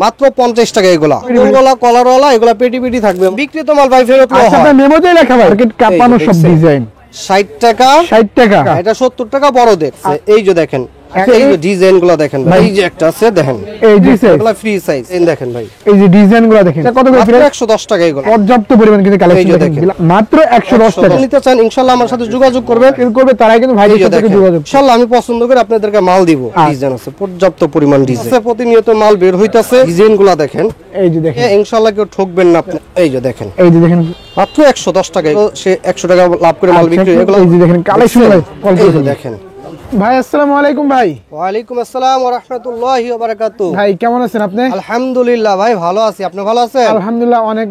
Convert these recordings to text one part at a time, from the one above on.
মাত্র 50 টাকা এগুলা গোলগলা কলারওয়ালা এগুলা পেটি পেটি থাকবে বিক্রিত মাল ভাই ফেরত হয় আচ্ছা মেমোতে লেখা ভাই মার্কেট কাপানো সব ডিজাইন 60 টাকা 60 টাকা এটা 70 টাকা বড়দের এই যে দেখেন এই যে ডিজাইনগুলো দেখেন ভাই এই যে একটা আছে দেখেন এই ডিজাইন এগুলা ফ্রি সাইজ এই দেখেন ভাই এই যে ডিজাইনগুলো দেখেন কত করে ফ্রি 110 টাকা এগুলা পর্যাপ্ত পরিমাণ কিন্তু কালেকশন দেখেন মাত্র 110 টাকা নিতে চান ইনশাআল্লাহ আমার সাথে যোগাযোগ করবেন তারাই কিন্তু ভাইদের সাথে যোগাযোগ ইনশাআল্লাহ আমি পছন্দ করে আপনাদেরকে মাল দিব ডিজাইন আছে পর্যাপ্ত পরিমাণ ডিজাইন আছে প্রতিনিয়ত মাল বের হইতাছে ডিজাইনগুলো দেখেন এই যে দেখেন ইনশাআল্লাহ কেউ ঠকবেন না আপনি এই যে দেখেন মাত্র 110 টাকা সে 100 টাকা লাভ করে মাল বিক্রি এগুলো এই যে দেখেন কালেকশন দেখেন ভাই আসসালামু আলাইকুম ভাই ওয়া আলাইকুম আসসালাম ওয়া রাহমাতুল্লাহি ওয়া বারাকাতুহু ভাই কেমন আছেন আপনি আলহামদুলিল্লাহ ভাই ভালো আছি আপনি ভালো আছেন আলহামদুলিল্লাহ অনেক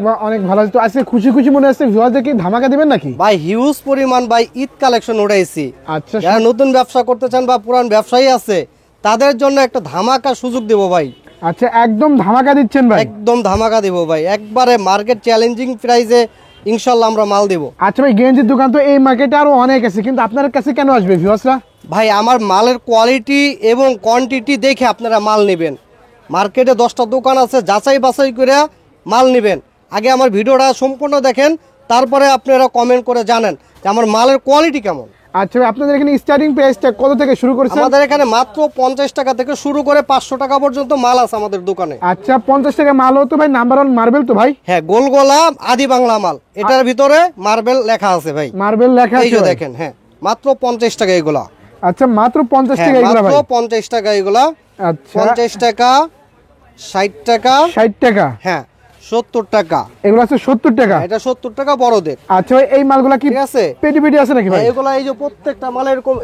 ভালো আছি তো আজকে খুশি খুশি মনে হচ্ছে ভিউয়ারদের কি ধামাকা দিবেন নাকি ভাই হিউজ পরিমাণ ভাই ঈদ কালেকশন উঠাইছি আচ্ছা যারা নতুন ব্যবসা করতে চান বা পুরান ব্যবসায়ী আছে তাদের জন্য একটা ধামাকা সুযোগ দেব ভাই আচ্ছা একদম ধামাকা দিচ্ছেন ভাই একদম ধামাকা দেব ভাই একবারে মার্কেট চ্যালেঞ্জিং প্রাইসে ইনশাআল্লাহ আমরা মাল দেব আচ্ছা ভাই গেঞ্জির দোকান তো এই মার্কেটে আরো অনেক আছে কিন্তু আপনার কাছে কেন আসবে ভিউয়ার্সরা ভাই আমার মালের কোয়ালিটি এবং কোয়ান্টিটি দেখে আপনারা মাল নেবেন মার্কেটে 10টা দোকান আছে যাচাই বাছাই করে মাল নেবেন আগে আমার ভিডিওটা সম্পূর্ণ দেখেন তারপরে আপনারা কমেন্ট করে জানেন যে আমার মালের কোয়ালিটি কেমন আচ্ছা ভাই আপনাদের এখানে স্টার্টিং প্রাইসটা কত থেকে শুরু করেছেন আমাদের এখানে মাত্র 50 টাকা থেকে শুরু করে 500 টাকা পর্যন্ত মাল আছে আমাদের দোকানে আচ্ছা 50 টাকা মাল তো ভাই নাম্বার 1 মার্বেল তো ভাই হ্যাঁ গোলগলা আদি বাংলা মাল এটার ভিতরে মার্বেল লেখা আছে ভাই মার্বেল লেখা আছে এই যে দেখেন হ্যাঁ মাত্র 50 টাকা এগুলা আচ্ছা মাত্র 50 টাকা এগুলা ভাই মাত্র 50 টাকা এগুলা আচ্ছা 50 টাকা 60 টাকা 60 টাকা হ্যাঁ 70 টাকা এগুলো আছে 70 টাকা এটা 70 টাকা বড়দের আচ্ছা ভাই এই মালগুলা কি ঠিক আছে পেটি পেটি আছে নাকি ভাই এগুলা এই যে প্রত্যেকটা মাল এরকম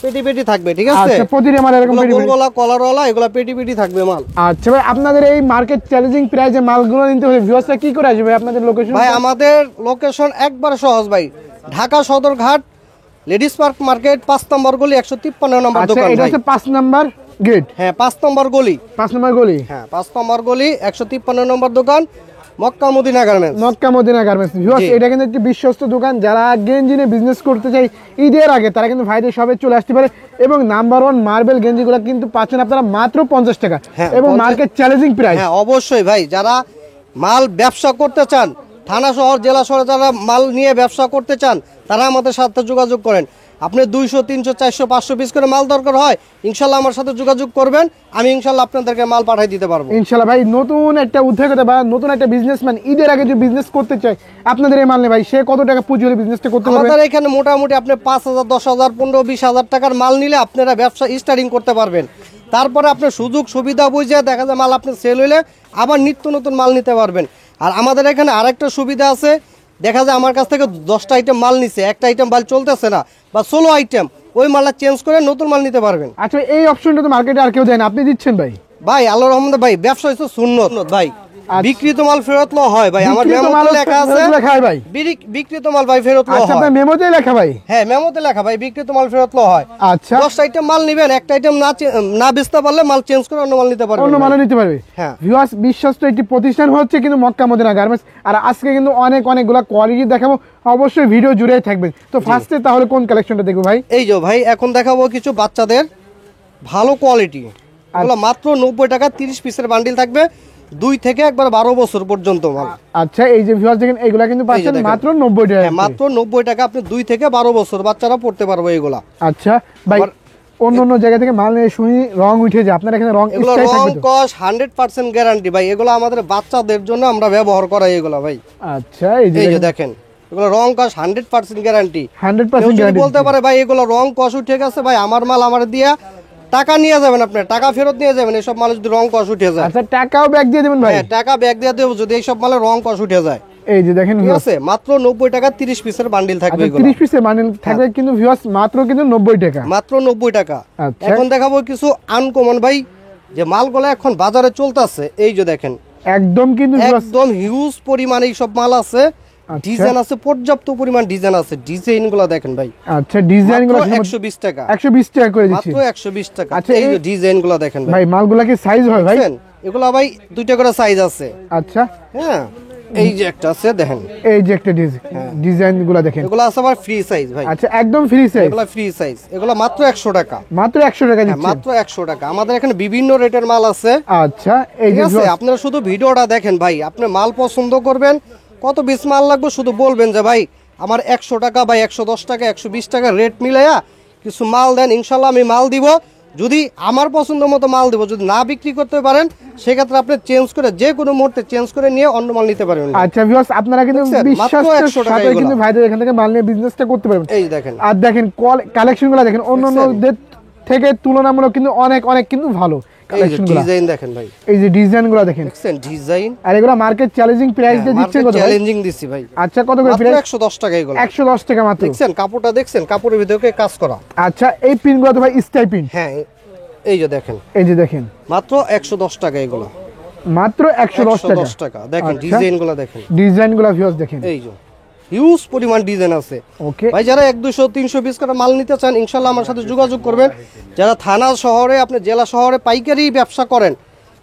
পেটি পেটি থাকবে ঠিক আছে আচ্ছা প্রতিটা মাল এরকম পেটি পেটি গোলগলা কলারওয়ালা এগুলা পেটি পেটি থাকবে মাল আচ্ছা ভাই আপনাদের এই মার্কেট চ্যালেঞ্জিং প্রাইসে মালগুলো নিতে হলে ভিউয়ার্সরা কি করে আসবে ভাই আপনাদের লোকেশন ভাই আমাদের লোকেশন একবার সহজ ভাই Dhaka Sadarghat ladies park market 5 নম্বর গলি 153 নম্বর দোকান এটা হচ্ছে 5 নম্বর গেট হ্যাঁ 5 নম্বর গলি 5 নম্বর গলি হ্যাঁ 5 নম্বর গলি 153 নম্বর দোকান Mecca Medina garments Mecca Medina garments viewers এটা কিন্তু একটি বিশ্বস্ত দোকান যারা গেঞ্জি নিয়ে বিজনেস করতে চায় ঈদের আগে তারা কিন্তু ভাইদের সবে চলে আসতে পারে এবং নাম্বার 1 মার্বেল গেঞ্জিগুলো কিন্তু পাচ্ছেন আপনারা মাত্র 50 টাকা এবং মার্কেট চ্যালেঞ্জিং প্রাইস হ্যাঁ অবশ্যই ভাই যারা মাল ব্যবসা করতে চান থানা শহর জেলা শহরে যারা মাল নিয়ে ব্যবসা করতে চান তারা আমাদের সাথে যোগাযোগ করেন আপনি 200 300 400 500 পিস করে মাল দরকার হয় ইনশাআল্লাহ আমার সাথে যোগাযোগ করবেন আমি ইনশাআল্লাহ আপনাদেরকে মাল পাঠিয়ে দিতে পারবো ইনশাআল্লাহ ভাই নতুন একটা উদ্যোক্তা বা নতুন একটা বিজনেসম্যান ঈদের আগে যে বিজনেস করতে চায় আপনাদের এই মাল নেই ভাই সে কত টাকা পুঁজি হলে বিজনেসটা করতে পারবে আমাদের এখানে মোটামুটি আপনি 5000 10000 15 20000 টাকার মাল নিলে আপনারা ব্যবসা স্টার্টিং করতে পারবেন তারপরে আপনি সুযোগ সুবিধা বুঝে দেখা যায় মাল আপনি সেল হইলে আবার নিত্য নতুন মাল নিতে পারবেন আর আমাদের এখানে আরেকটা সুবিধা আছে দেখা যায় আমার কাছ থেকে 10টা আইটেম মাল নিছে একটা আইটেম মাল চলতেছে না বা 16 আইটেম ওই মালটা চেঞ্জ করে নতুন মাল নিতে পারবেন আচ্ছা এই অপশনটা তো মার্কেটে আর কেউ দেয় না আপনি দিচ্ছেন ভাই ভাই আল্লাহর রহমতে ভাই ব্যবসা হচ্ছে সুন্নত ভাই বিক্রিত মাল ফেরত ল হয় ভাই আমার মেমোতে লেখা আছে ভাই বিক্রিত মাল ভাই ফেরত ল হয় আচ্ছা আপনার মেমোতে লেখা ভাই হ্যাঁ মেমোতে লেখা ভাই বিক্রিত মাল ফেরত ল হয় আচ্ছা 10 আইটেম মাল নেবেন একটা আইটেম না বেচতে পারলে মাল চেঞ্জ করে অন্য মাল নিতে পারবেন অন্য মাল নিতে পারবে হ্যাঁ ভিউয়ার্স বিশ্বস্ত একটি প্রতিষ্ঠান হচ্ছে কিন্তু মক্কা মদিনা গার্মেন্টস আর আজকে কিন্তু অনেকগুলা কোয়ালিটি দেখাবো অবশ্যই ভিডিও জুড়েই থাকবেন তো ফার্স্টে তাহলে কোন কালেকশনটা দেখবো ভাই এই যে ভাই এখন দেখাবো কিছু বাচ্চাদের ভালো কোয়ালিটি এগুলো মাত্র 90 টাকা 30 পিসের বান্ডিল থাকবে 2 থেকে একবার 12 বছর পর্যন্ত মাল আচ্ছা এই যে ভিউয়ার্স দেখেন এগুলা কিন্তু পাচ্ছেন মাত্র 90 টাকা হ্যাঁ মাত্র 90 টাকা আপনি 2 থেকে 12 বছর বাচ্চারা পড়তে পারবে এগুলা আচ্ছা ভাই অন্য জায়গা থেকে মাল নিয়ে শুনি রং উঠে যায় আপনার এখানে রং স্টাইল থাকবে রং কস 100% গ্যারান্টি ভাই এগুলো আমাদের বাচ্চাদের জন্য আমরা ব্যবহার করাই এগুলা ভাই আচ্ছা এই যে দেখেন এগুলো রং কস 100% গ্যারান্টি 100% গ্যারান্টি বলতে পারে ভাই এগুলো রং কস উঠে গেছে ভাই আমার মাল আমার দিয়া টাকা নিয়ে যাবেন আপনি টাকা ফেরত নিয়ে যাবেন এইসব মাল যদি রং কস উঠে যায় আচ্ছা টাকাও ব্যাক দিয়ে দিবেন ভাই হ্যাঁ টাকা ব্যাক দিয়ে দেব যদি এইসব মালে রং কস উঠে যায় এই যে দেখেন ঠিক আছে মাত্র 90 টাকা 30 পিসের বান্ডিল থাকবে এগুলো 30 পিসের বান্ডিল থাকবে কিন্তু ভিউয়ার্স মাত্র কিন্তু 90 টাকা মাত্র 90 টাকা এখন দেখাবো কিছু আনকমন ভাই যে মালগুলো এখন বাজারে চলতেছে এই যে দেখেন একদম কিন্তু একদম হিউজ পরিমাণে এই সব মাল আছে ডিজাইন আছে পর্যাপ্ত পরিমাণ ডিজাইন আছে ডিজাইনগুলো দেখেন ভাই আচ্ছা ডিজাইনগুলো 120 টাকা 120 টাকা করে দিচ্ছি মাত্র 120 টাকা আচ্ছা এই যে ডিজাইনগুলো দেখেন ভাই মালগুলো কি সাইজ হয় ভাই এগুলো ভাই দুইটা করে সাইজ আছে আচ্ছা হ্যাঁ এই যে একটা আছে দেখেন, এই যে একটা ডিজাইন গুলো দেখেন, এগুলো আছে আবার ফ্রি সাইজ ভাই। আচ্ছা একদম ফ্রি সাইজ, এগুলো ফ্রি সাইজ, এগুলো মাত্র 100 টাকা, মাত্র 100 টাকা দিচ্ছেন, মাত্র 100 টাকা। আমাদের এখানে বিভিন্ন রেটের মাল আছে। আচ্ছা এই ঠিক যে আছে, আপনারা শুধু ভিডিওটা দেখেন ভাই, আপনি মাল পছন্দ করবেন, কত পিস মাল লাগবে শুধু বলবেন যে ভাই আমার 100 টাকা বা 110 টাকা 120 টাকা রেট মিলাইয়া কিছু মাল দেন, ইনশাল্লাহ আমি মাল দিব। যদি আমার পছন্দ মতো মাল দিব, যদি না বিক্রি করতে পারেন সেক্ষেত্রে আপনি চেঞ্জ করে যে কোনো মুহূর্তে চেঞ্জ করে নিয়ে অন্য মাল নিতে পারবেন। আচ্ছা ভিউয়ার্স, আপনারা কিন্তু মাত্র 100 টাকা বিশ্বাসের সাথে কিন্তু ভাইদের এখান থেকে মাল নিয়ে বিজনেসটা করতে পারবেন। এই দেখেন, আর দেখেন কালেকশনগুলো দেখেন, অন্যদের থেকে তুলনামূলক কিন্তু অনেক অনেক কিন্তু ভালো কালেকশনগুলো। ডিজাইন দেখেন ভাই, এই যে ডিজাইনগুলো দেখেন, দেখছেন ডিজাইন, আর এগুলো মার্কেট চ্যালেঞ্জিং প্রাইস দিয়ে দিচ্ছেন কত? চ্যালেঞ্জিং দিছি ভাই। আচ্ছা কত করে মাত্র প্রাইস? 110 টাকা এগুলো, 110 টাকা মাত্র। দেখছেন কাপড়টা, দেখছেন কাপড়ের ভিতরে কাজ করা। আচ্ছা এই পিনগুলো তো ভাই স্টাই পিন। হ্যাঁ এই যে দেখেন, এই যে দেখেন মাত্র 110 টাকা এগুলো, মাত্র 110 টাকা। দেখেন ডিজাইনগুলো দেখেন, ডিজাইনগুলো ভিউয়ার্স দেখেন, এই যে হিউজ পরিমাণ ডিজাইন আছে। ওকে ভাই যারা 100, 200, 300 পিস করে মাল নিতে চান ইনশাআল্লাহ আমার সাথে যোগাযোগ করবেন। যারা থানা শহরে, আপনি জেলা শহরে পাইকারি ব্যবসা করেন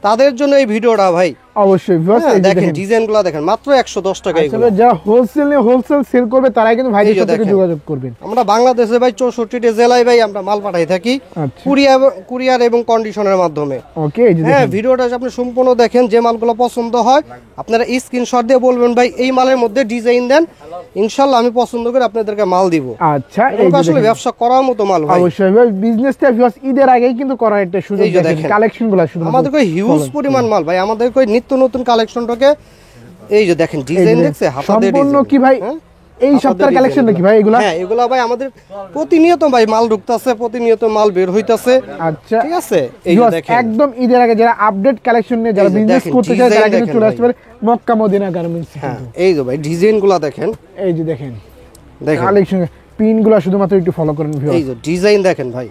তাদের জন্য এই ভিডিওটা ভাই। অবশ্যই ভিউয়ার্স এই যে দেখেন দেখেন ডিজাইনগুলো দেখেন, মাত্র 110 টাকা এগুলো। আসলে যারা হোলসেল সেল করবে তারাই কিন্তু ভাইদের সাথে যোগাযোগ করবেন। আমরা বাংলাদেশে ভাই 64টি জেলায় ভাই আমরা মাল পাঠাই থাকি আচ্ছা কুরিয়ার এবং কন্ডিশনের মাধ্যমে। ওকে এই যে হ্যাঁ, দেখেন ভিডিওটা আপনি সম্পূর্ণ দেখেন, যে মালগুলো পছন্দ হয় আপনারা স্ক্রিনশট দিয়ে বলবেন ভাই এই মালের মধ্যে ডিজাইন দেন, ইনশাআল্লাহ আমি পছন্দ করে আপনাদেরকে মাল দিব। আচ্ছা এই এটা যে আসলে দেখেন, ব্যবসা করার মতো মাল ভাই। অবশ্যই ভাই বিজনেসটা ভিউয়ার্স ঈদের আগেই কিন্তু করার একটা সুযোগ। এই যে দেখেন দেখেন, কালেকশনগুলো শুধু আমাদের কই হিউজ পরিমাণ মাল ভাই, আমাদের কই নিত্য নতুন কালেকশনটাকে এই যে দেখেন ডিজাইন দেখছে হাতা দিয়ে সম্পূর্ণ ডিজাইন কি ভাই হ্যাঁ? এই সপ্তাহের কালেকশন নাকি ভাই এগুলা? হ্যাঁ এগুলা ভাই আমাদের প্রতিনিয়ত ভাই মাল ঢুকতাছে, প্রতিনিয়ত মাল বের হইতাছে। আচ্ছা ঠিক আছে, এই যে ভিউয়ার্স দেখেন একদম ঈদের আগে যারা আপডেট কালেকশন নিয়ে যারা এই যে বিজনেস দেখেন, করতে চায় ডিজাইন তারা কিন্তু দেখেন চলে আসতে ভাই। পারে মক্কা মদিনা গার্মেন্টস। হ্যাঁ এই যে ভাই ডিজাইনগুলো দেখেন, এই যে দেখেন দেখেন কালেকশন পিনগুলো শুধুমাত্র একটু ফলো করেন এই ভিউয়ার্স, যে ডিজাইন দেখেন ভাই,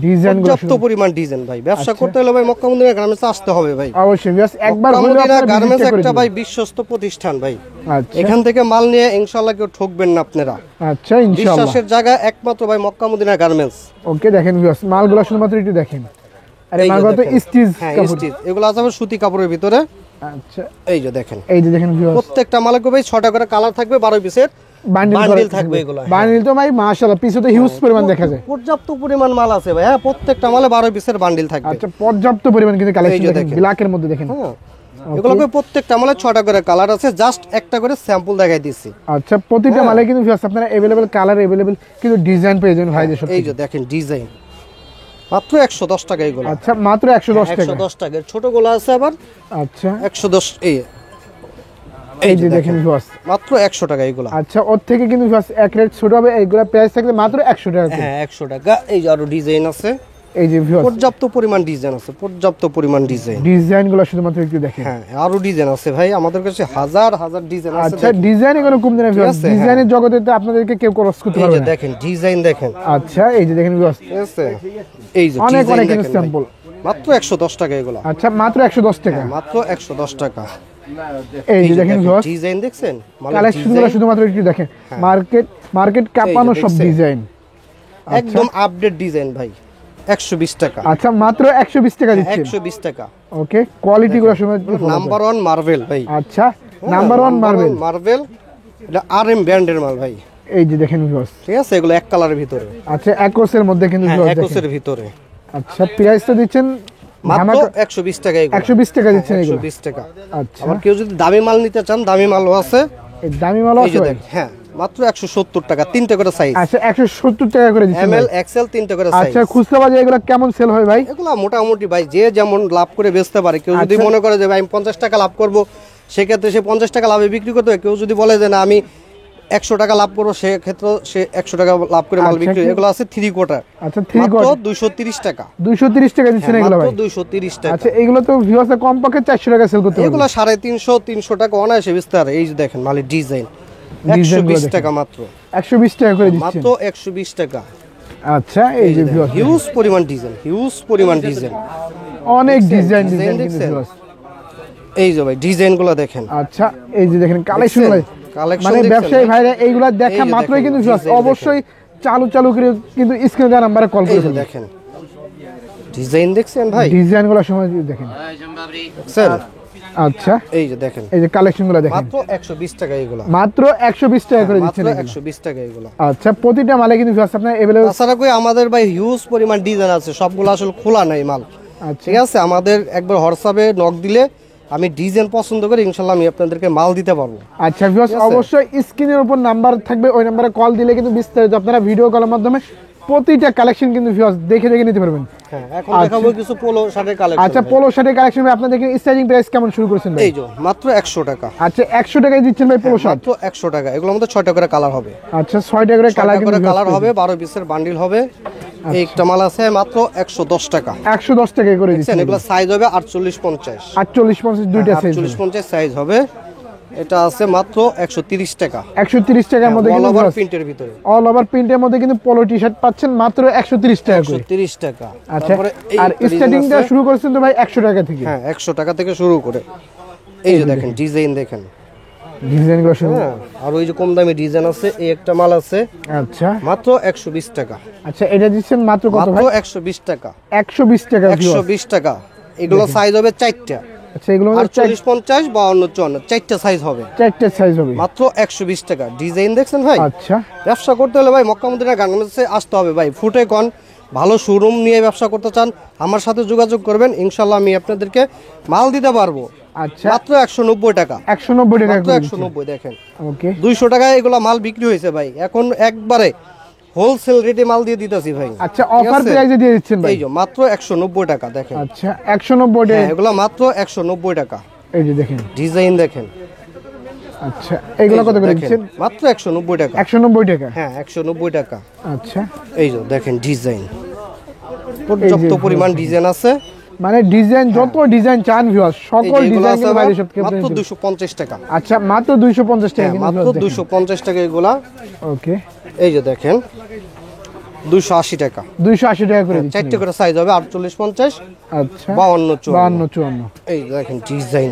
ডিজাইনগুলো পর্যাপ্ত পরিমাণ ডিজাইন ভাই। ব্যবসা করতে হলে ভাই মক্কা মদিনা গার্মেন্টসে আসতে হবে ভাই। অবশ্যই ভিউয়ার্স একবার মক্কা হলে মদিনা আপনারা গার্মেন্টস ভিজিট করে একটা দিবেন। ভাই বিশ্বস্ত প্রতিষ্ঠান ভাই, আচ্ছা এখান থেকে মাল নিয়ে ইনশাআল্লাহ কেউ ঠকবেন না আপনারা। আচ্ছা ইনশাআল্লাহ বিশ্বাসের জায়গা একমাত্র ভাই মক্কা মদিনা গার্মেন্টস। ওকে দেখেন ভিউয়ার্স মালগুলো শুধুমাত্র একটু দেখেন, আরে এই যে মালগুলো তো দেখেন। স্টিচ হ্যাঁ কাপড়। স্টিচ, এগুলো আছে আবার সুতি কাপড়ের ভিতরে। আচ্ছা এই যে দেখেন, এই যে দেখেন ভিউয়ার্স প্রত্যেকটা মালে ভাই 6টা করে কালার থাকবে, 12 পিসের বান্ডিল বান্ডিল থাকবে এগুলো। বান্ডিল তো ভাই মাশাআল্লাহ পিছে তো হিউজ পরিমাণ দেখা যায়। পর্যাপ্ত পরিমাণ মাল আছে ভাই। হ্যাঁ প্রত্যেকটা মালে 12 পিসের বান্ডিল থাকবে। আচ্ছা পর্যাপ্ত পরিমাণ কিন্তু কালেকশন এই যে দেখেন, দেখেন। ব্ল্যাকের মধ্যে দেখেন। হ্যাঁ এগুলোকে প্রত্যেকটা মালে 6টা করে কালার আছে, জাস্ট একটা করে স্যাম্পল দেখাই দিচ্ছি। আচ্ছা প্রতিটা মালে কিন্তু ভিউয়ার্স আপনারা अवेलेबल কালার अवेलेबल কিন্তু ডিজাইন পেয়ে যাবেন ভাইদের সাথে। এই যে দেখেন ডিজাইন, মাত্র 110 টাকা এগুলো। আচ্ছা মাত্র 110 টাকা। 110 টাকা, ছোটগুলো আছে আবার আচ্ছা 110। এই যে দেখেন ভিউয়ার্স মাত্র 100 টাকা এগুলো। আচ্ছা ওর থেকে কিন্তু ভিউয়ার্স এক রেট ছোট হবে, এইগুলা প্রাইস থাকবে মাত্র 100 টাকা করে। হ্যাঁ 100 টাকা। এই যে আরো ডিজাইন আছে, এই যে ভিউয়ার্স পর্যাপ্ত পরিমাণ ডিজাইন আছে, পর্যাপ্ত পরিমাণ ডিজাইন। ডিজাইনগুলো শুধুমাত্র একটু দেখেন। হ্যাঁ আরো ডিজাইন আছে ভাই, আমাদের কাছে হাজার হাজার ডিজাইন আছে। আচ্ছা ডিজাইনে কোনো কম দেন ভিউয়ার্স, আছে, ডিজাইনের জগতে তো আপনাদেরকে কেউ ক্রস করতে এই পারবে যে না। দেখেন ডিজাইন দেখেন, আচ্ছা এই যে দেখেন ভিউয়ার্স ঠিক আছে, এই যে অনেক ডিজাইন অনেক দেখেন ভাই। স্যাম্পল। মাত্র 110 টাকা এগুলো। আচ্ছা মাত্র 110 টাকা। মাত্র 110 টাকা। এই যে দেখেন ভিউয়ার্স ডিজাইন দেখছেন, কালেকশনগুলো শুধুমাত্র একটু দেখেন, মার্কেট কাঁপানো সব দেখছেন? ডিজাইন একদম আপডেট ডিজাইন ভাই, 120 টাকা। আচ্ছা মাত্র 120 টাকা দিচ্ছেন। 120 টাকা। ওকে কোয়ালিটিগুলো শুধুমাত্র নাম্বার 1 মার্বেল ভাই। আচ্ছা নাম্বার 1 মার্বেল। মার্বেল, এটা আরএম ব্র্যান্ডের মাল ভাই। এই যে দেখেন ভিউয়ার্স, ঠিক আছে, এগুলো এক কালারের ভিতরে। আচ্ছা একোসের মধ্যে কিন্তু হ্যাঁ ভিউয়ার্স দেখেন। একোসের ভিতরে। আচ্ছা প্রাইসটা দিচ্ছেন মাত্র 120 টাকা এগুলো। 120 টাকা দিচ্ছেন এগুলো। 120 টাকা। আচ্ছা আবার কেউ যদি দামি মাল নিতে চান, দামি মালও আছে। এই দামি মাল এই আছে যে ভাই? দেখ, হ্যাঁ মাত্র 170 টাকা, 3টা করে সাইজ। আচ্ছা 170 টাকা করে দিচ্ছেন এমএল ভাই। এক্সেল 3টা করে সাইজ। আচ্ছা খুচরা বাজারে এগুলো কেমন সেল হয় ভাই? এগুলো মোটামুটি ভাই যে যেমন লাভ করে বেচতে পারে। কেউ যদি আচ্ছা। মনে করে যে ভাই আমি 50 টাকা লাভ করব, সেক্ষেত্রে সে 50 টাকা লাভে বিক্রি করতে হবে। কেউ যদি বলে যে না আমি 100 টাকা লাভ করবো, সেক্ষেত্রে সে 100 টাকা লাভ করে মাল আচ্ছা, বিক্রি। কি- এগুলো আছে 3 কোয়ার্টার। আচ্ছা 3 মাত্র কোয়ার্টার 230 টাকা। 230 টাকা দিচ্ছেন হ্যাঁ, এগুলো মাত্র ভাই? 230 টাকা। আচ্ছা এগুলো তো ভিউয়ার্স কমপক্ষে 400 টাকা সেল করতে হবে। এগুলো 350 300 টাকা অনায়াসে বেচতে পারে। এই যে দেখেন মালের ডিজাইন, ডিজাইনগুলো 120 দেখেন। টাকা মাত্র। 120 টাকা করে দিচ্ছেন। মাত্র 120 টাকা। আচ্ছা এই যে ভিউয়ার্স হিউজ পরিমাণ ডিজাইন, হিউজ পরিমাণ ডিজাইন। অনেক ডিজাইন ডিজাইন কিন্তু দেখছেন? ভিউয়ার্স। এই যে ভাই ডিজাইনগুলো দেখেন। আচ্ছা এই যে দেখেন কালেকশন কালেকশন মানে ব্যবসায়ী ভাইরা এইগুলা দেখা এই যে মাত্রই দেখেন, কিন্তু ডিজাইন অবশ্যই চালু করে কিন্তু স্ক্রিনে দেওয়া নাম্বারে কল এই করে যে ফেলবেন। দেখেন ডিজাইন দেখছেন ভাই, ডিজাইনগুলো সময় দেখেন। দেখছেন আচ্ছা এই যে দেখেন, এই যে কালেকশনগুলো দেখেন, মাত্র 120 টাকা এগুলো, মাত্র 120 টাকা করে দিচ্ছেন মাত্র এগুলো। 120 টাকা এগুলো। আচ্ছা প্রতিটা মালে কিন্তু ভিউয়ার্স আপনার अवेलेबल। তাছাড়া কই আমাদের ভাই হিউজ পরিমাণ ডিজাইন আছে, সবগুলো আসলে খোলা নাই মাল। আচ্ছা ঠিক আছে, আমাদের একবার হোয়াটসঅ্যাপে নক দিলে আমি ডিজাইন পছন্দ করে ইনশাআল্লাহ আমি আপনাদেরকে মাল দিতে পারবো। আচ্ছা ভিউয়ার্স অবশ্যই স্ক্রিনের উপর নাম্বার থাকবে, ওই নাম্বারে কল দিলে কিন্তু বিস্তারিত আপনারা ভিডিও কলের মাধ্যমে প্রতিটা কালেকশন কিন্তু ভিউয়ার্স দেখে দেখে নিতে পারবেন। হ্যাঁ, এখন দেখাবো কিছু পোলো শার্টের কালেকশন। আচ্ছা পোলো শার্টের কালেকশন আপনাদের এখানে স্টার্টিং প্রাইস কেমন শুরু করেছেন ভাই? এই যে মাত্র 100 টাকা। আচ্ছা 100 টাকায় দিচ্ছেন ভাই পোলো শার্ট? মাত্র 100 টাকা। এগুলোর মধ্যে 6টা করে কালার হবে। আচ্ছা 6টা করে কালার কিন্তু কালার হবে, 12 পিসের বান্ডিল হবে। এই একটা মাল আছে মাত্র 110 টাকা। 110 টাকা করে দিচ্ছেন। এগুলো সাইজ হবে 48 50। 48 50 দুইটা সাইজ, 48 50 সাইজ হবে। এটা আছে মাত্র 130 টাকা। 130 টাকার মধ্যে অল কিন্তু ওভার প্রিন্টের ভিতরে, অল ওভার প্রিন্টের মধ্যে কিন্তু পোলো টি-শার্ট পাচ্ছেন মাত্র 130 টাকা করে। 130 টাকা। আচ্ছা আর স্টার্টিংটা শুরু করেছেন তো ভাই 100 টাকা থেকে? হ্যাঁ 100 টাকা থেকে শুরু করে। এই যে দেখেন ডিজাইন দেখেন, ডিজাইনগুলো শুরু। হ্যাঁ, আর ওই যে কম দামি ডিজাইন আছে, এই একটা মাল আছে আচ্ছা মাত্র 120 টাকা। আচ্ছা এটা দিচ্ছেন মাত্র কত ভাই? মাত্র 120 টাকা। 120 টাকা ভিউয়ার্স। 120 টাকা। এগুলো সাইজ হবে 4টা। আচ্ছা এগুলো 48 50 52 54 4টা সাইজ হবে। 4টা সাইজ হবে মাত্র 120 টাকা। ডিজাইন দেখছেন ভাই? আচ্ছা ব্যবসা করতে হলে ভাই মক্কা মদিনা গার্মেন্টসে আসতে হবে ভাই। ফুটে কন ভালো শোরুম নিয়ে ব্যবসা করতে চান আমার সাথে যোগাযোগ করবেন, ইনশাআল্লাহ আমি আপনাদেরকে মাল দিতে পারবো। আচ্ছা মাত্র 190 টাকা। 190 টাকা মাত্র করে 190 দেখেন। ওকে 200 টাকায় এগুলা মাল বিক্রি হয়েছে ভাই, এখন একবারে হোলসেল রেটে মাল দিয়ে দিতেছি ভাই। আচ্ছা অফার প্রাইসে দিয়ে দিচ্ছেন ভাই? এই যে মাত্র 190 টাকা দেখেন। আচ্ছা 190 টাকা। হ্যাঁ, এগুলা মাত্র 190 টাকা। এই যে দেখেন ডিজাইন দেখেন। আচ্ছা এগুলো কত করে দেখেন, দিচ্ছেন? মাত্র 190 টাকা। 190 টাকা। হ্যাঁ 190 টাকা। আচ্ছা এই যে দেখেন ডিজাইন, পর্যাপ্ত পরিমাণ ডিজাইন আছে। মানে ডিজাইন যত ডিজাইন চান ভিউয়ার্স সকল ডিজাইন কিন্তু বাইরে সব মাত্র 250 টাকা। আচ্ছা মাত্র 250 টাকা হ্যাঁ, মাত্র 250 টাকা এগুলা। ওকে এই যে দেখেন 280 টাকা। 280 টাকা করে দিচ্ছেন। 4টা করে সাইজ হবে 48 50 আচ্ছা 52 52 54। এই দেখেন ডিজাইন,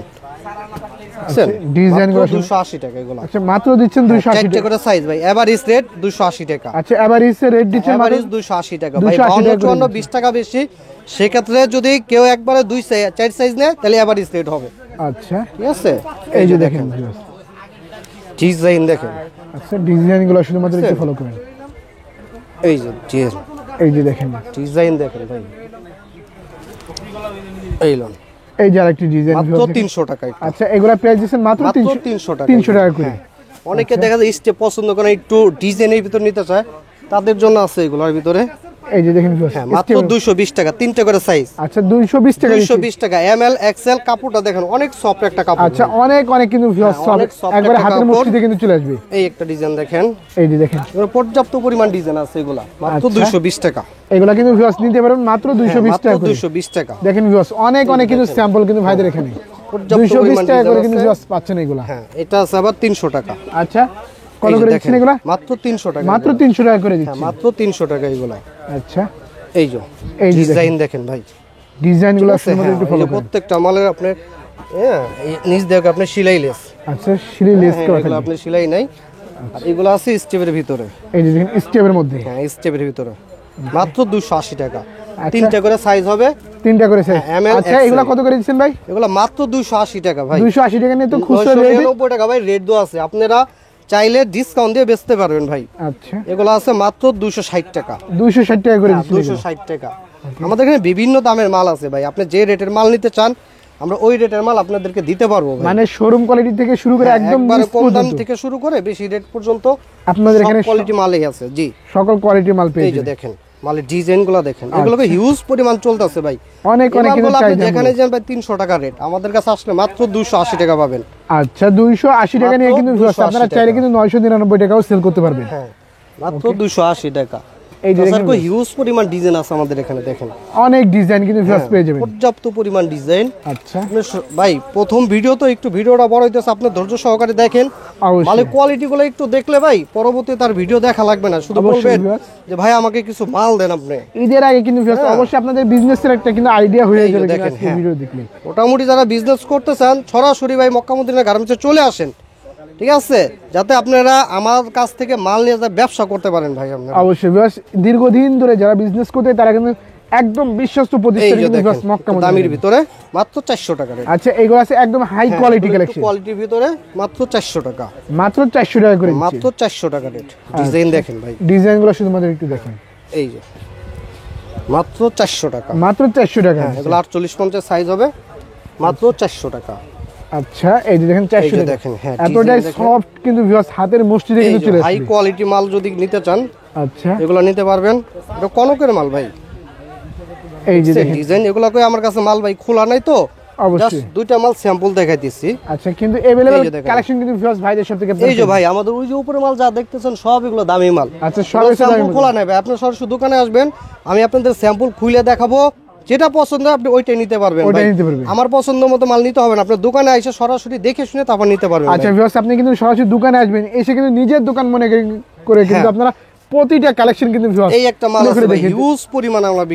ডিজাইন গুলো 280 টাকা এগুলা। আচ্ছা মাত্র দিচ্ছেন 280 4টা টাকা। করে সাইজ ভাই, এভারেজ রেট 280 টাকা। আচ্ছা এভারেজ রেট দিচ্ছেন মাত্র এভারেজ 280 টাকা ভাই। 280 টাকা 52 20 টাকা বেশি, সেক্ষেত্রে যদি কেউ একবারে 4 সাইজ নেয় তাহলে এভারেজ রেট হবে। আচ্ছা ঠিক আছে, এই যে দেখেন ভিউয়ার্স ডিজাইন দেখেন। আচ্ছা ডিজাইনগুলো শুধুমাত্র একটু ফলো করেন। এই যে এই যে দেখেন ডিজাইন দেখেন ভাই। এই লোন এই যে আরেকটি ডিজাইন মাত্র 300 টাকা। আচ্ছা এগুলা প্রাইস দিচ্ছেন মাত্র 300 টাকা। 300 টাকা করে। হ্যাঁ, অনেকে দেখা যায় স্টেপ পছন্দ করে একটু ডিজাইনের ভিতর নিতে চায়, তাদের জন্য আছে এগুলোর ভিতরে। এই যে দেখেন ভিউয়ার্স হ্যাঁ মাত্র 220 টাকা, 3টা করে সাইজ। আচ্ছা 220 টাকা 220 টাকা। এমএল এক্সএল কাপড়টা দেখেন অনেক সফট একটা কাপড়। আচ্ছা অনেক অনেক কিন্তু ভিউয়ার্স হ্যাঁ, অনেক soft একবারে একটা হাতের কাপড়। মুঠিতে কিন্তু চলে আসবে। এই একটা ডিজাইন দেখেন, এই যে দেখেন এগুলো পর্যাপ্ত পরিমাণ ডিজাইন আছে এগুলা। মাত্র আচ্ছা। 220 টাকা। এগুলা কিন্তু ভিউয়ার্স নিতে পারবেন মাত্র 220 মাত্র টাকা করে। 220 টাকা। দেখেন ভিউয়ার্স অনেক অনেক কিন্তু স্যাম্পল কিন্তু ভাইদের এখানে পর্যাপ্ত 220 পরিমাণ টাকা করে ডিজাইন কিন্তু আছে। ভিউয়ার্স পাচ্ছেন এগুলা। হ্যাঁ, এটা আছে আবার 300 টাকা। আচ্ছা কত এই যে করে দেখেন, দিচ্ছেন এগুলা? মাত্র 300 টাকা। মাত্র 300 টাকা করে হ্যাঁ, দিচ্ছেন। মাত্র 300 টাকা এগুলা। আচ্ছা এই যে এই যে ডিজাইন দেখেন ভাই। ডিজাইনগুলো ঠিক আছে, শুধুমাত্র হ্যাঁ, একটু এই ফলো যে করেন। প্রত্যেকটা মালের আপনি এই নিচ দেখো আপনি সেলাই লেস। আচ্ছা সিঁড়ি লেস হ্যাঁ, করা এগুলো থাকে। আপনি সেলাই নাই, আর এগুলো আছে স্টেপের ভিতরে। এই যে দেখেন স্টেপের মধ্যে হ্যাঁ, স্টেপের ভিতরে মাত্র 280 টাকা। আচ্ছা। 3টা করে সাইজ হবে। 3টা করে সাইজ। হ্যাঁ, ML, আচ্ছা এগুলা কত করে দিচ্ছেন ভাই? এগুলো মাত্র 280 টাকা ভাই। 280 টাকা নিয়ে তো খুচরা রেট। 999 টাকা ভাই রেট দেওয়া আছে, আপনারা চাইলে ডিসকাউন্ট দিয়ে বেচতে পারবেন ভাই। আচ্ছা এগুলো আছে মাত্র 260 টাকা। 260 টাকা করে দিচ্ছেন এগুলা। 260 টাকা। আমাদের এখানে বিভিন্ন দামের মাল আছে ভাই, আপনি যে রেটের মাল নিতে চান আমরা ওই রেটের মাল আপনাদেরকে দিতে পারবো ভাই। মানে শোরুম কোয়ালিটি থেকে শুরু করে একদম একবারে নিচ কম দাম পর্যন্ত থেকে শুরু করে বেশি রেট পর্যন্ত আপনাদের এখানে কোয়ালিটি মালই আছে। জি, সকল কোয়ালিটির মাল পেয়ে এই যে যাবেন। দেখেন মালের ডিজাইনগুলো দেখেন, এগুলোকে হিউজ পরিমাণ চলতেছে ভাই। অনেক অনেক কিন্তু এগুলো আপনি চাহিদা। যেখানে যান ভাই 300 টাকা রেট, আমাদের কাছে আসলে মাত্র 280 টাকা পাবেন। আচ্ছা 280 টাকা নিয়ে মাত্র কিন্তু 280 আপনারা চাইলে টাকা। কিন্তু 999 টাকাও সেল করতে পারবেন। হ্যাঁ, মাত্র 280 টাকা। এই যে দেখেন তাছাড়া হিউজ পরিমাণ ডিজাইন আছে আমাদের এখানে দেখেন, অনেক ডিজাইন কিন্তু ভিউয়ার্স পেয়ে যাবেন। পর্যাপ্ত পরিমাণ ডিজাইন। আচ্ছা ভাই প্রথম ভিডিও তো একটু ভিডিওটা বড় হইতেছে, আপনি ধৈর্য সহকারে দেখেন। অবশ্যই। মালের কোয়ালিটি গুলো একটু দেখলে ভাই পরবর্তীতে তার ভিডিও দেখা লাগবে না, শুধু অবশ্যই বলবেন viewers। যে ভাই আমাকে কিছু মাল দেন আপনি। ঈদের আগে কিন্তু ভিউয়ার্স হ্যাঁ। অবশ্যই আপনাদের বিজনেসের একটা কিন্তু আইডিয়া হয়ে এই যে যাবে কিন্তু দেখেন, আজকে হ্যাঁ। ভিডিও দেখলে। মোটামুটি যারা বিজনেস করতে চান সরাসরি ভাই মক্কা মদিনা গার্মেন্টসে চলে আসেন, ঠিক আছে, যাতে আপনারা আমার কাছ থেকে মাল নিয়ে যা ব্যবসা করতে পারেন ভাই আপনারা। অবশ্যই ভিউয়ার্স দীর্ঘদিন ধরে যারা বিজনেস করতে তারা কিন্তু একদম বিশ্বস্ত এই প্রতিষ্ঠান যে কিন্তু দেখেন ভিউয়ার্স মক্কা মদিনা দামির ভিতরে মাত্র 400 টাকা রেট। আচ্ছা এগুলো আছে একদম হাই কোয়ালিটি কালেকশন কোয়ালিটির ভিতরে মাত্র 400 টাকা, মাত্র 400 টাকা করে দিচ্ছি। মাত্র 400 টাকা রেট। ডিজাইন দেখেন ভাই, ডিজাইনগুলো শুধুমাত্র একটু দেখেন, এই যে মাত্র 400 টাকা, মাত্র 400 টাকা। হ্যাঁ এগুলো 48-50 সাইজ হবে, মাত্র 400 টাকা। আচ্ছা এই যে দেখেন 400 এই যে টাকা দেখেন, হ্যাঁ, এতটাই ডিজাইন দেখেন। সফট কিন্তু ভিউয়ার্স হাতের মুষ্টিতে কিন্তু চলে হাই আসবে। কোয়ালিটি মাল যদি নিতে চান আচ্ছা এগুলো নিতে পারবেন। এটা কনকের মাল ভাই, এই যে দেখেন ডিজাইন এগুলো কই আমার কাছে মাল ভাই খোলা নাই তো, অবশ্যই। জাস্ট দুইটা মাল স্যাম্পল দেখাই দিচ্ছি। আচ্ছা কিন্তু अवेलेबल এই যে দেখেন। কালেকশন কিন্তু ভিউয়ার্স ভাইদের সব থেকে এই যে ভাই আমাদের ওই যে উপরে মাল যা দেখতেছেন সব এগুলো দামি মাল। আচ্ছা সব সব এসে দামি স্যাম্পল খোলা নাই ভাই, আপনি সরাসরি দোকানে আসবেন, আমি আপনাদের স্যাম্পল খুলে দেখাবো, যেটা পছন্দ হয় আপনি ওইটাই নিতে পারবেন ওইটাই ভাই। নিতে পারবেন। আমার পছন্দ মতো মাল নিতে হবে না, আপনার দোকানে এসে সরাসরি দেখে শুনে তারপর নিতে পারবেন আচ্ছা ভাই। ভিউয়ার্স আপনি কিন্তু সরাসরি দোকানে আসবেন, এসে কিন্তু নিজের দোকান মনে করে কিন্তু হ্যাঁ। আপনারা প্রতিটা কালেকশন কিন্তু ভিউয়ার্স এই একটা মাল আছে ভাই, হিউজ পরিমাণে আমরা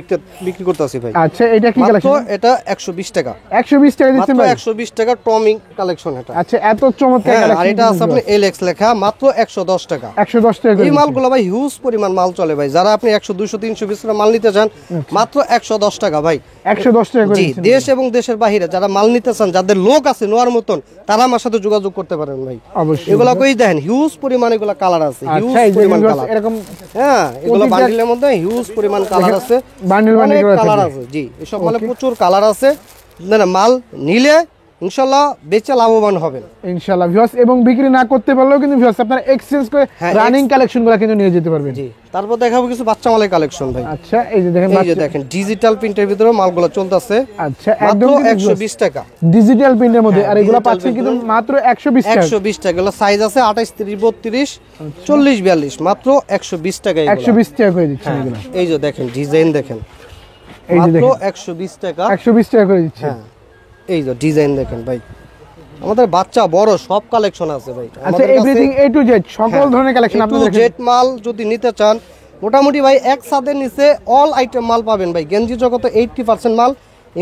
বিক্রি করতেছি ভাই। আচ্ছা এটা কি মাত্র কালেকশন? এটা 120 টাকা, 120 টাকা দিচ্ছেন মাত্র ভাই? 120 টাকা টমিং কালেকশন এটা। আচ্ছা এত চমৎকার হ্যাঁ, আর কালেকশন এটা আছে আপনি এলএক্স লেখা, মাত্র 110 টাকা। 110 টাকা করে এই দিচ্ছেন। মালগুলো ভাই হিউজ পরিমাণ মাল চলে ভাই, যারা আপনি 100 200 300 পিস মাল নিতে চান মাত্র 110 টাকা ভাই। 110 টাকা করে জি, দিচ্ছেন। দেশ এবং দেশের বাইরে যারা মাল নিতে চান, যাদের লোক আছে নেওয়ার মতন, তারা আমার সাথে যোগাযোগ করতে পারেন ভাই। অবশ্যই। এগুলা কই দেখেন হিউজ পরিমাণ এগুলা কালার আছে, হিউজ আচ্ছা এই যে পরিমাণ ভিউয়ার্স কালার। এরকম হ্যাঁ এগুলো প্রতিটা- বান্ডিলের মধ্যে হিউজ পরিমাণ কালার আছে, বান্ডিল বান্ডিল করে কালার থাকবে। আছে। জি, এসব মালে প্রচুর কালার আছে, না মাল নিলে ইনশাআল্লাহ বেচে লাভবান হবেন। ইনশাআল্লাহ ভিউয়ার্স, এবং বিক্রি না করতে পারলেও কিন্তু ভিউয়ার্স আপনারা এক্সচেঞ্জ করে হ্যাঁ, রানিং কালেকশনগুলো কিন্তু নিয়ে যেতে পারবেন। জি, তারপর দেখাবো কিছু বাচ্চা মালের কালেকশন ভাই। আচ্ছা এই যে দেখেন এই যে দেখেন ডিজিটাল প্রিন্টের ভিতরে মালগুলো চলতেছে, আচ্ছা মাত্র একদম 120 টাকা। ডিজিটাল প্রিন্টের মধ্যে, হ্যাঁ, আর এগুলো digital পাচ্ছেন কিন্তু print মাত্র 120 টাকা। 120 টাকা, এগুলো সাইজ আছে 28 30 32 40 42, মাত্র 120 টাকা এগুলো। 120 টাকা করে দিচ্ছেন হ্যাঁ, এগুলো। এই যে দেখেন ডিজাইন দেখেন, এই যে মাত্র দেখেন 120 টাকা। 120 টাকা করে দিচ্ছেন। হ্যাঁ, এই যে ডিজাইন দেখেন ভাই, আমাদের বাচ্চা বড় সব কালেকশন আছে ভাই আচ্ছা আমাদের কাছে। এভরিথিং এ টু জেড সকল ধরনের কালেকশন আপনাদের জেড মাল যদি নিতে চান মোটামুটি ভাই এক ছাদের নিচে অল আইটেম মাল পাবেন ভাই। গেঞ্জি জগতে 80% মাল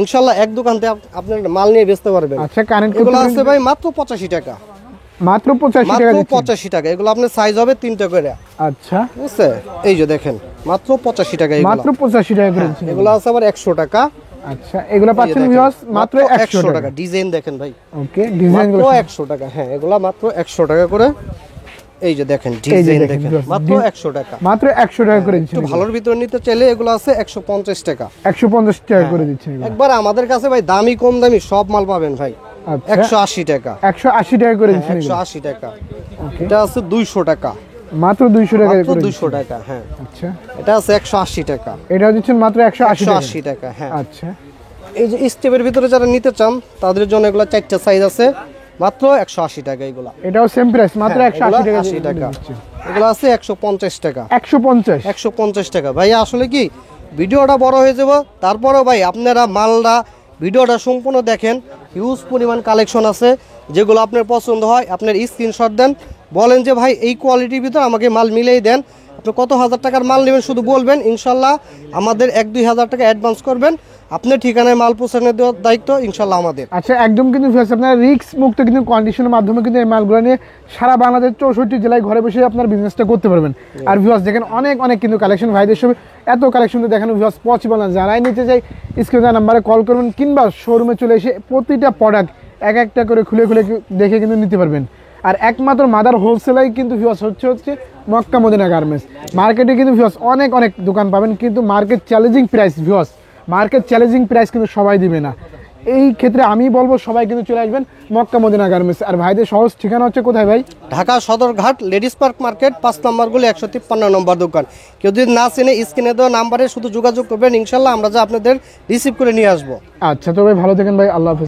ইনশাআল্লাহ এক দোকান থেকে আপনার মাল নিয়ে বেচতে পারবেন। আচ্ছা কারেন্ট এগুলো আছে ভাই মাত্র 85 টাকা, মাত্র 85 টাকা মাত্র দিচ্ছেন। 85 টাকা। এগুলো আপনার সাইজ হবে 3টা করে, আচ্ছা বুঝছে? এই যে দেখেন মাত্র 85 টাকা এগুলো। মাত্র 85 টাকা করে দিচ্ছেন। এগুলো আছে আবার 100 টাকা। আচ্ছা এগুলো এই যে পাচ্ছেন দেখেন, ভিউয়ার্স মাত্র 100 টাকা। টাকা। ডিজাইন দেখেন ভাই, ওকে ডিজাইনগুলো মাত্র 100 টাকা। হ্যাঁ এগুলা মাত্র 100 টাকা করে। এই যে দেখেন এই যে ডিজাইন দেখেন দেখেন, viewers, মাত্র 100 টাকা। মাত্র 100 টাকা করে দিচ্ছেন। একটু ভালোর ভিতরে নিতে চাইলে এগুলো আছে 150 টাকা। 150 টাকা করে দিচ্ছেন এগুলো। একবার আমাদের কাছে ভাই দামি কম দামি সব মাল পাবেন ভাই। আচ্ছা 180 টাকা, 180 টাকা করে দিচ্ছেন এগুলো। 180 টাকা। ওকে এটা আছে 200 টাকা, মাত্র 200 টাকা মাত্র করে 200 টাকা। হ্যাঁ আচ্ছা এটা আছে 180 টাকা, এটাও দিচ্ছেন মাত্র 180 টাকা। 180 টাকা। হ্যাঁ আচ্ছা এই যে স্টেপের ভিতরে যারা নিতে চান তাদের জন্য এগুলো 4টা সাইজ আছে, মাত্র 180 টাকা এগুলা। এটাও সেম প্রাইস মাত্র হ্যাঁ, 180 টাকা। 80 টাকা। এগুলো আছে 150 টাকা, 150 150 টাকা। ভাই আসলে কি ভিডিওটা বড় হয়ে যাব, তারপরেও ভাই আপনারা মালটা ভিডিওটা সম্পূর্ণ দেখেন। হিউজ পরিমাণ কালেকশন আছে, যেগুলো আপনার পছন্দ হয় আপনার স্ক্রিনশট দেন, বলেন যে ভাই এই কোয়ালিটির ভিতর আমাকে মাল মিলেই দেন। আপনি কত হাজার টাকার মাল নেবেন শুধু বলবেন, ইনশাল্লাহ আমাদের 1-2 হাজার টাকা অ্যাডভান্স করবেন, আপনার ঠিকানায় মাল পৌঁছানোর দেওয়ার দায়িত্ব ইনশাল্লাহ আমাদের। আচ্ছা একদম কিন্তু ভিউয়ার্স আপনারা রিস্ক মুক্ত কিন্তু কন্ডিশনের মাধ্যমে কিন্তু এই মালগুলো নিয়ে সারা বাংলাদেশ 64 জেলায় ঘরে বসে আপনার বিজনেসটা করতে পারবেন। আর ভিউয়ার্স দেখেন অনেক অনেক কিন্তু কালেকশন ভাইদের সব এত কালেকশন তো দেখানো ভিউয়ার্স পসিবল না। যারাই নিতে চাই স্ক্রিনে নাম্বারে কল করবেন কিংবা শোরুমে চলে এসে প্রতিটা প্রোডাক্ট এক একটা করে খুলে খুলে দেখে কিন্তু নিতে পারবেন। আর একমাত্র মাদার হোলসেলাই কিন্তু ভিউয়ার্স হচ্ছে মক্কা মদিনা গার্মেন্টস। মার্কেটে কিন্তু ভিউয়ার্স অনেক অনেক দোকান পাবেন, কিন্তু market challenging price viewers, market challenging price কিন্তু সবাই দিবে না। এই ক্ষেত্রে আমি বলবো সবাই কিন্তু চলে আসবেন মক্কা মদিনা গার্মেন্টস। আর ভাইদের সহজ ঠিকানা হচ্ছে কোথায় ভাই? Dhaka Sadarghat ladies park market 5 নম্বর গুলি 153 নম্বর দোকান। কেউ যদি না চেনে স্ক্রিনে দেওয়া নাম্বারে শুধু যোগাযোগ করবেন, ইনশাল্লাহ আমরা যা আপনাদের রিসিভ করে নিয়ে আসবো। আচ্ছা তো ভাই ভালো থাকেন ভাই, আল্লাহ হাফেজ।